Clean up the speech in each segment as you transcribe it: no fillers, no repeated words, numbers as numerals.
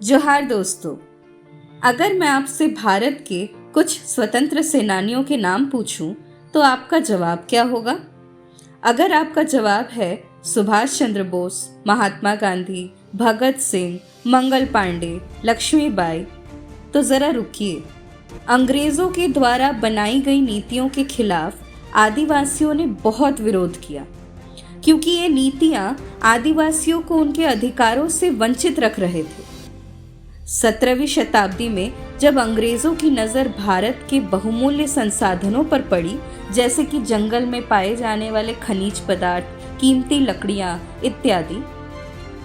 जोहार दोस्तों, अगर मैं आपसे भारत के कुछ स्वतंत्र सेनानियों के नाम पूछूं तो आपका जवाब क्या होगा? अगर आपका जवाब है सुभाष चंद्र बोस, महात्मा गांधी, भगत सिंह, मंगल पांडे, लक्ष्मीबाई, तो ज़रा रुकिए। अंग्रेज़ों के द्वारा बनाई गई नीतियों के खिलाफ आदिवासियों ने बहुत विरोध किया, क्योंकि ये नीतियां आदिवासियों को उनके अधिकारों से वंचित रख रहे थे। 17वीं शताब्दी में जब अंग्रेज़ों की नज़र भारत के बहुमूल्य संसाधनों पर पड़ी, जैसे कि जंगल में पाए जाने वाले खनिज पदार्थ, कीमती लकड़ियाँ इत्यादि,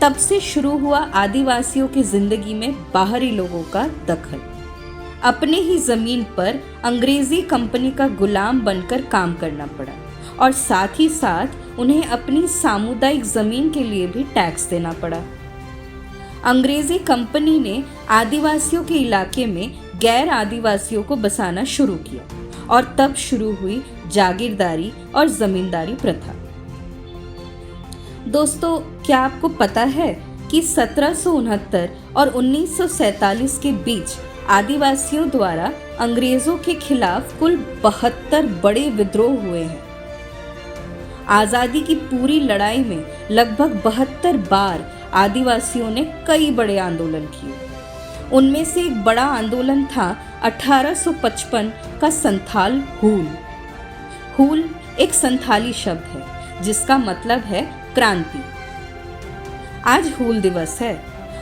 तब से शुरू हुआ आदिवासियों की जिंदगी में बाहरी लोगों का दखल। अपने ही ज़मीन पर अंग्रेज़ी कंपनी का गुलाम बनकर काम करना पड़ा और साथ ही साथ उन्हें अपनी सामुदायिक ज़मीन के लिए भी टैक्स देना पड़ा। अंग्रेज़ी कंपनी ने आदिवासियों के इलाके में गैर आदिवासियों को बसाना शुरू किया और तब शुरू हुई जागीरदारी और ज़मींदारी प्रथा। दोस्तों, क्या आपको पता है कि 1769 और 1947 के बीच आदिवासियों द्वारा अंग्रेज़ों के खिलाफ कुल 72 बड़े विद्रोह हुए हैं। आज़ादी की पूरी लड़ाई में लगभग 72 बार आदिवासियों ने कई बड़े आंदोलन किए। उनमें से एक बड़ा आंदोलन था 1855 का संथाल हूल। हूल एक संथाली शब्द है जिसका मतलब है क्रांति। आज हूल दिवस है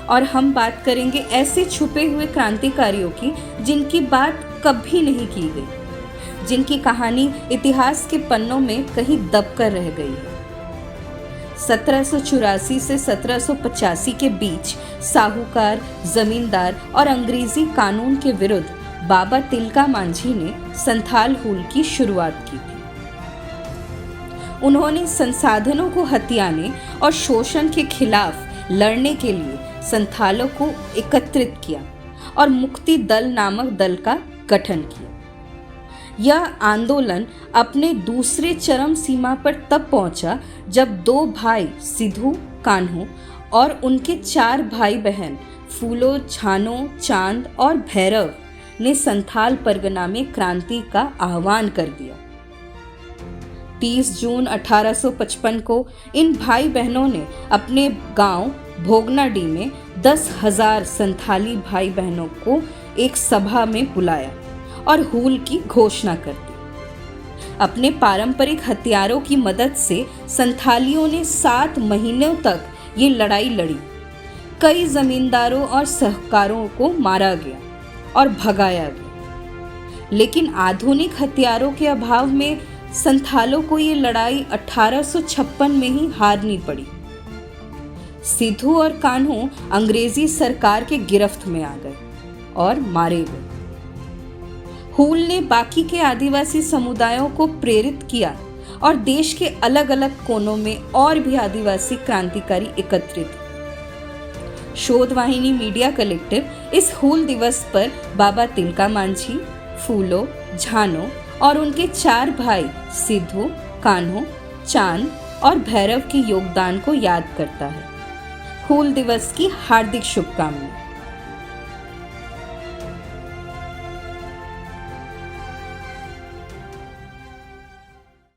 और हम बात करेंगे ऐसे छुपे हुए क्रांतिकारियों की जिनकी बात कभी नहीं की गई, जिनकी कहानी इतिहास के पन्नों में कहीं दबकर रह गई है। 1784 से 1785 के बीच साहूकार, जमींदार और अंग्रेजी कानून के विरुद्ध बाबा तिलका मांझी ने संथाल हूल की शुरुआत की थी। उन्होंने संसाधनों को हथियाने और शोषण के खिलाफ लड़ने के लिए संथालों को एकत्रित किया और मुक्ति दल नामक दल का गठन किया। यह आंदोलन अपने दूसरे चरम सीमा पर तब पहुंचा जब 2 भाई सिद्धू, कान्हू और उनके 4 भाई बहन फूलो, छानो, चांद और भैरव ने संथाल परगना में क्रांति का आह्वान कर दिया। 30 जून 1855 को इन भाई बहनों ने अपने गांव भोगनाडी में 10,000 संथाली भाई बहनों को एक सभा में बुलाया और हूल की घोषणा कर दी। अपने पारंपरिक हथियारों की मदद से संथालियों ने 7 महीनों तक ये लड़ाई लड़ी। कई जमींदारों और सहकारों को मारा गया और भगाया गया, लेकिन आधुनिक हथियारों के अभाव में संथालों को ये लड़ाई 1856 में ही हारनी पड़ी। सिद्धू और कान्हू अंग्रेजी सरकार के गिरफ्त में आ गए और मारे गए। हूल ने बाकी के आदिवासी समुदायों को प्रेरित किया और देश के अलग अलग कोनों में और भी आदिवासी क्रांतिकारी एकत्रित। शोध वाहिनी मीडिया कलेक्टिव इस हूल दिवस पर बाबा तिलका मांझी, फूलो, झानो और उनके 4 भाई सिद्धू, कान्हू, चांद और भैरव के योगदान को याद करता है। हूल दिवस की हार्दिक शुभकामनाएं।